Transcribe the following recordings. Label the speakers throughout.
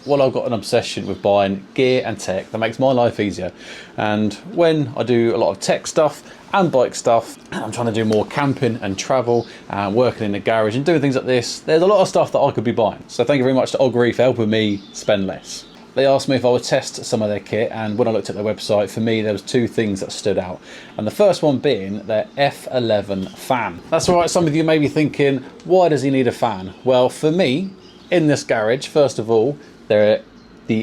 Speaker 1: well, I've got an obsession with buying gear and tech that makes my life easier. And when I do a lot of tech stuff and bike stuff, I'm trying to do more camping and travel and working in the garage and doing things like this, there's a lot of stuff that I could be buying. So thank you very much to Ogery for helping me spend less. They asked me if I would test some of their kit, and when I looked at their website, for me there was two things that stood out. And the first one being their F11 fan. That's right, some of you may be thinking, why does he need a fan? Well, for me, in this garage, first of all, the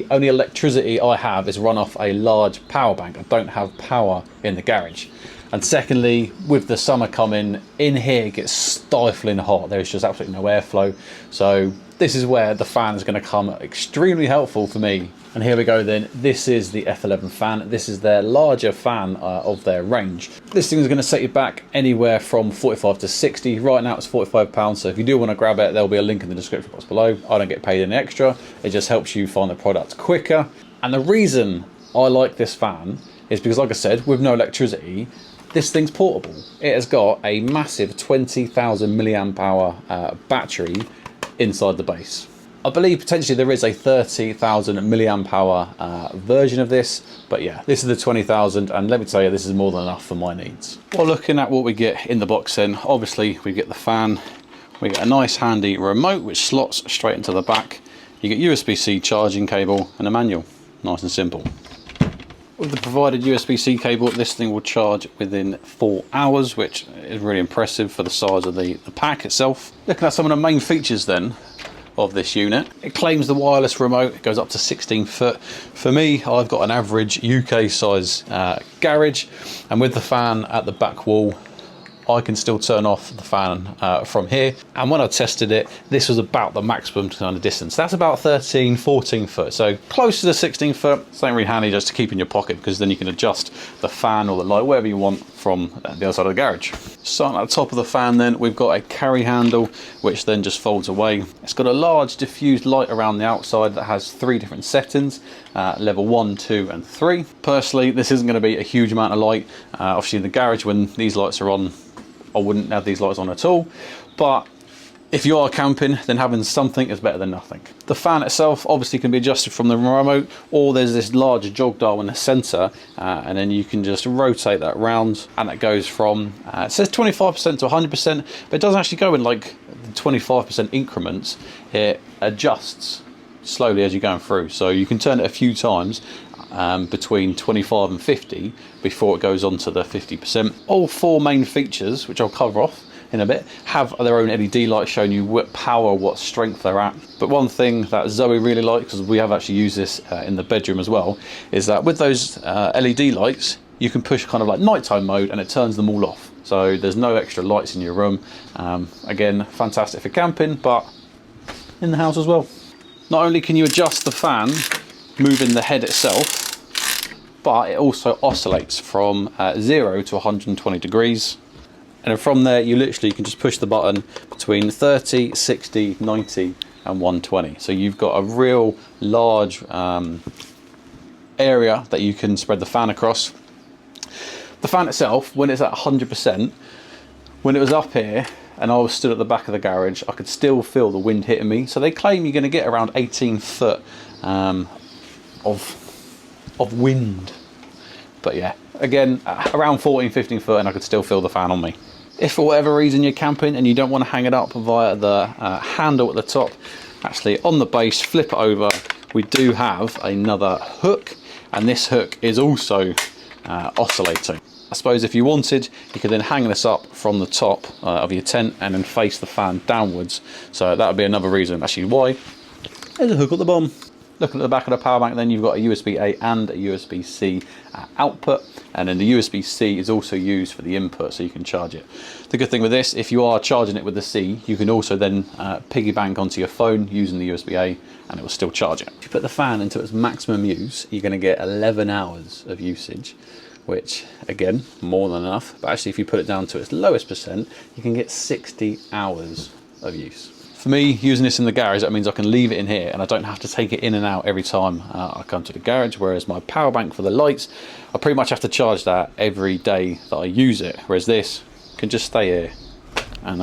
Speaker 1: only electricity I have is run off a large power bank. I don't have power in the garage. And secondly, with the summer coming, in here it gets stifling hot. There's just absolutely no airflow. So this is where the fan is going to come extremely helpful for me. And here we go then. This is the F11 fan. This is their larger fan of their range. This thing is going to set you back anywhere from 45 to 60. Right now it's £45. So if you do want to grab it, there'll be a link in the description box below. I don't get paid any extra. It just helps you find the product quicker. And the reason I like this fan is because, like I said, with no electricity, this thing's portable. It has got a massive 20,000 milliamp hour battery inside the base. I believe potentially there is a 30,000 milliamp hour version of this, but yeah, this is the 20,000, and let me tell you, this is more than enough for my needs. Well, looking at what we get in the box then, obviously we get the fan, we get a nice handy remote which slots straight into the back, you get USB-C charging cable and a manual, nice and simple. With the provided USB-C cable, this thing will charge within 4 hours, which is really impressive for the size of the pack itself. Looking at some of the main features then of this unit, it claims the wireless remote. It goes up to 16 foot. For me, I've got an average UK size garage, and with the fan at the back wall, I can still turn off the fan from here. And when I tested it, this was about the maximum kind of distance. That's about 13, 14 foot. So close to the 16 foot. It's not really handy just to keep in your pocket, because then you can adjust the fan or the light, wherever you want, from the other side of the garage. Starting at the top of the fan then, we've got a carry handle, which then just folds away. It's got a large diffused light around the outside that has 3 different settings, level 1, 2 and 3. Personally, this isn't going to be a huge amount of light. Obviously in the garage, when these lights are on, I wouldn't have these lights on at all, but if you are camping, then having something is better than nothing. The fan itself obviously can be adjusted from the remote, or there's this large jog dial in the center, and then you can just rotate that round, and it goes from, it says 25% to 100%, but it doesn't actually go in like 25% increments. It adjusts slowly as you're going through, so you can turn it a few times between 25 and 50 before it goes on to the 50%. All 4 main features, which I'll cover off in a bit, have their own LED lights showing you what power, what strength they're at. But one thing that Zoe really likes, because we have actually used this in the bedroom as well, is that with those LED lights, you can push kind of like nighttime mode and it turns them all off. So there's no extra lights in your room. Again, fantastic for camping, but in the house as well. Not only can you adjust the fan, moving the head itself, but it also oscillates from 0 to 120 degrees. And then from there, you literally can just push the button between 30, 60, 90 and 120. So you've got a real large area that you can spread the fan across. The fan itself, when it's at 100%, when it was up here and I was stood at the back of the garage, I could still feel the wind hitting me. So they claim you're going to get around 18 foot of wind, but yeah, again, around 14, 15 foot, and I could still feel the fan on me. If for whatever reason you're camping and you don't want to hang it up via the handle at the top, actually on the base, flip it over, we do have another hook, and this hook is also oscillating. I suppose if you wanted, you could then hang this up from the top of your tent and then face the fan downwards. So that would be another reason actually why there's a hook at the bottom. Looking at the back of the power bank, then you've got a USB-A and a USB-C output, and then the USB-C is also used for the input, so you can charge it. The good thing with this, if you are charging it with the C, you can also then piggy bank onto your phone using the USB-A, and it will still charge it. If you put the fan into its maximum use, you're going to get 11 hours of usage, which again, more than enough. But actually, if you put it down to its lowest percent, you can get 60 hours of use. For me, using this in the garage, that means I can leave it in here and I don't have to take it in and out every time I come to the garage, whereas my power bank for the lights, I pretty much have to charge that every day that I use it, whereas this can just stay here and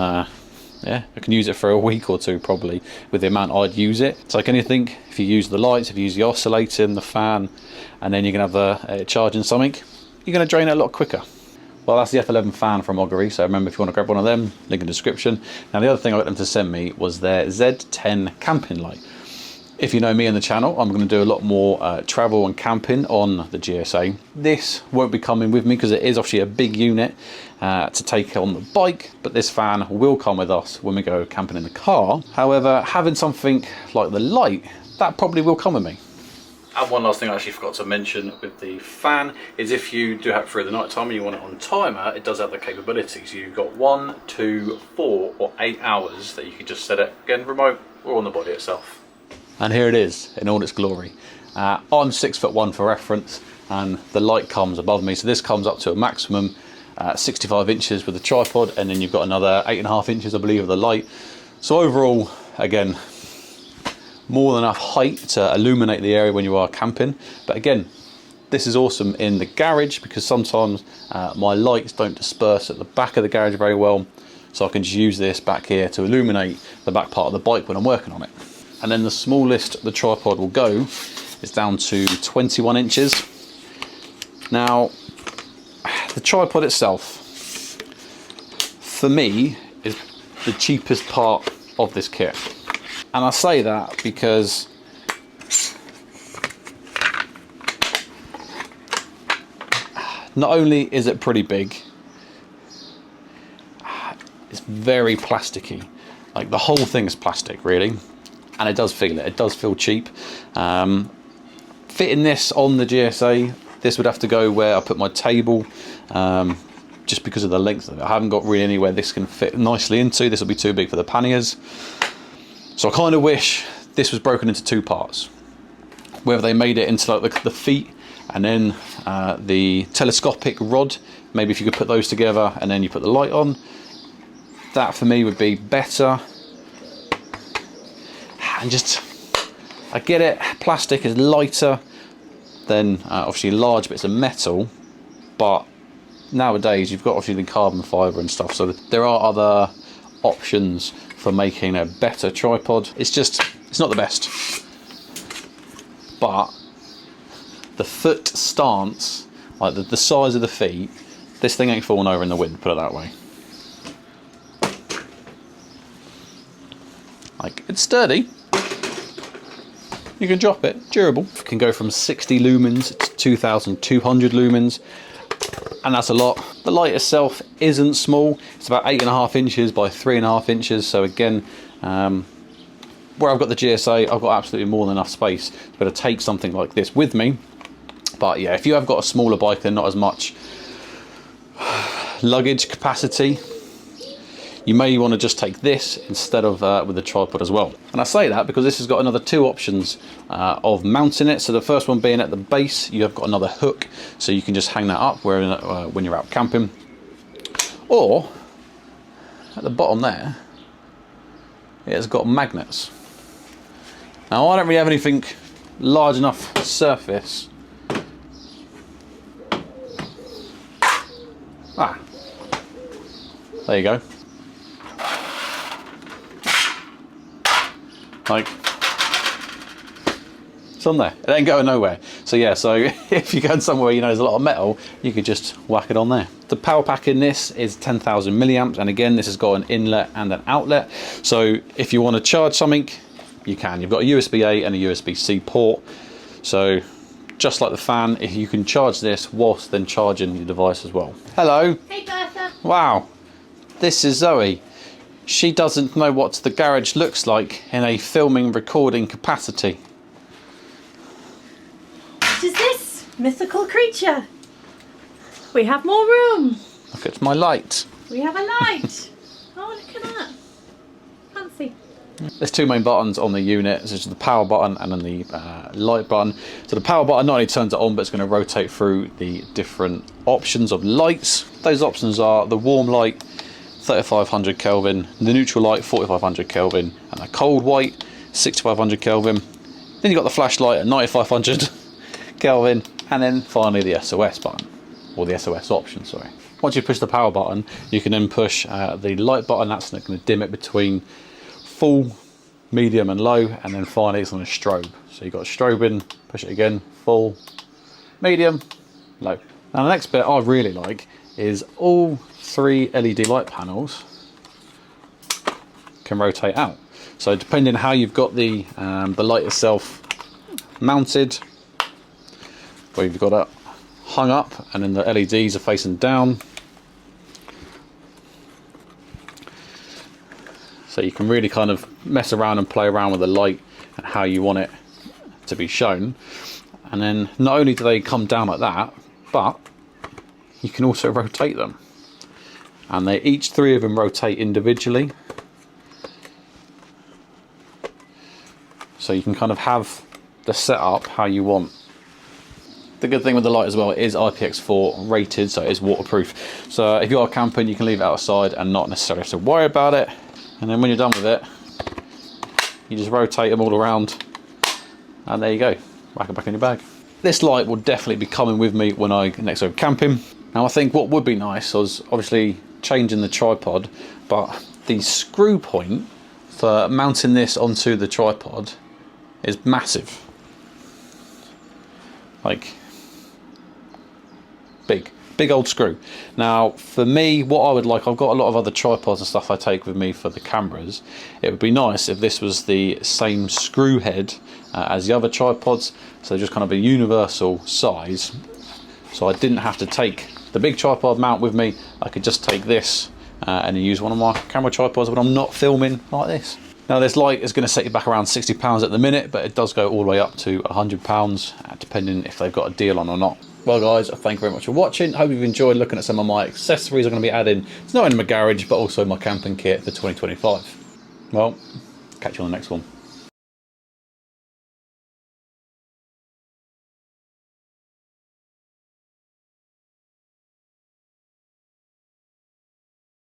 Speaker 1: Yeah, I can use it for a week or two probably with the amount I'd use it. It's like anything, if you use the lights, if you use the oscillator, the fan, and then you're going to have charging something, you're going to drain it a lot quicker. Well, that's the F11 fan from Ogery, so remember if you want to grab one of them, link in the description. Now the other thing I got them to send me was their Z10 camping light. If you know me and the channel, I'm going to do a lot more travel and camping on the GSA. This won't be coming with me because it is actually a big unit to take on the bike, but this fan will come with us when we go camping in the car. However, having something like the light, that probably will come with me. And one last thing I actually forgot to mention with the fan is if you do have it through the night time and you want it on timer, it does have the capability. So you've got 1, 2, 4 or 8 hours that you can just set it, again, remote or on the body itself. And here it is in all its glory. I'm 6'1" for reference, and the light comes above me. So this comes up to a maximum 65 inches with the tripod, and then you've got another 8.5 inches, I believe, of the light. So overall, again, more than enough height to illuminate the area when you are camping. But again, this is awesome in the garage because sometimes my lights don't disperse at the back of the garage very well. So I can just use this back here to illuminate the back part of the bike when I'm working on it. And then the smallest the tripod will go is down to 21 inches. Now, the tripod itself, for me, is the cheapest part of this kit. And I say that because not only is it pretty big, it's very plasticky. Like the whole thing is plastic, really. And it does feel it. It does feel cheap. Fitting this on the GSA, this would have to go where I put my table, just because of the length of it. I haven't got really anywhere this can fit nicely into. This will be too big for the panniers. So I kind of wish this was broken into 2 parts. Whether they made it into like the feet and then the telescopic rod, maybe if you could put those together and then you put the light on, that for me would be better. And just, I get it, plastic is lighter than obviously large bits of metal, but nowadays you've got obviously the carbon fibre and stuff, so there are other options for making a better tripod. It's just, it's not the best. But the foot stance, like the size of the feet, this thing ain't falling over in the wind, put it that way. Like, it's sturdy. You can drop it, durable. It can go from 60 lumens to 2,200 lumens, and that's a lot. The light itself isn't small. It's about 8.5 inches by 3.5 inches. So again, where I've got the GSA, I've got absolutely more than enough space to be able to take something like this with me. But yeah, if you have got a smaller bike and not as much luggage capacity, you may want to just take this instead of with the tripod as well. And I say that because this has got another 2 options of mounting it. So the first one being at the base, you have got another hook, so you can just hang that up when you're out camping. Or at the bottom there, it has got magnets. Now I don't really have anything large enough surface. There you go. Like, it's on there. It ain't going nowhere. So yeah, so if you're going somewhere you know there's a lot of metal, you could just whack it on there. The power pack in this is 10,000 milliamps, and again this has got an inlet and an outlet. So if you want to charge something, you can. You've got a USB-A and a USB-C port. So just like the fan, if you can charge this whilst then charging your device as well. Hello.
Speaker 2: Hey Bertha.
Speaker 1: Wow. This is Zoe. She doesn't know what the garage looks like in a filming recording capacity.
Speaker 2: What is this mythical creature? We have more room.
Speaker 1: Look at my light.
Speaker 2: We have a light. Oh, look at that. Fancy.
Speaker 1: There's 2 main buttons on the unit. So there's the power button and then the light button. So the power button not only turns it on, but it's going to rotate through the different options of lights. Those options are the warm light, 3500 Kelvin, the neutral light, 4500 Kelvin, and the cold white, 6500 Kelvin. Then you've got the flashlight at 9500 Kelvin, and then finally the SOS button, or the SOS option, sorry. Once you push the power button, you can then push the light button. That's going to dim it between full, medium and low, and then finally it's on a strobe. So you've got a strobe in, push it again, full, medium, low. Now the next bit I really like is all 3 LED light panels can rotate out. So depending how you've got the light itself mounted, where you've got it hung up and then the LEDs are facing down, so you can really kind of mess around and play around with the light and how you want it to be shown. And then not only do they come down like that, but you can also rotate them, and they each 3 of them rotate individually, so you can kind of have the setup how you want. The good thing with the light as well, it is IPX4 rated, so it is waterproof. So if you are camping, you can leave it outside and not necessarily have to worry about it. And then when you're done with it, you just rotate them all around, and there you go, whack it back in your bag. This light will definitely be coming with me when I next go camping. Now I think what would be nice was obviously changing the tripod, but the screw point for mounting this onto the tripod is massive. Like, big old screw. Now for me, what I would like, I've got a lot of other tripods and stuff I take with me for the cameras. It would be nice if this was the same screw head as the other tripods, so just kind of a universal size, so I didn't have to take the big tripod mount with me. I could just take this and use one of my camera tripods when I'm not filming like this. Now this light is going to set you back around £60 at the minute, but it does go all the way up to £100 depending if they've got a deal on or not. Well guys, thank you very much for watching. Hope you've enjoyed looking at some of my accessories I'm going to be adding. It's not in my garage, but also my camping kit for 2025. Well, catch you on the next one.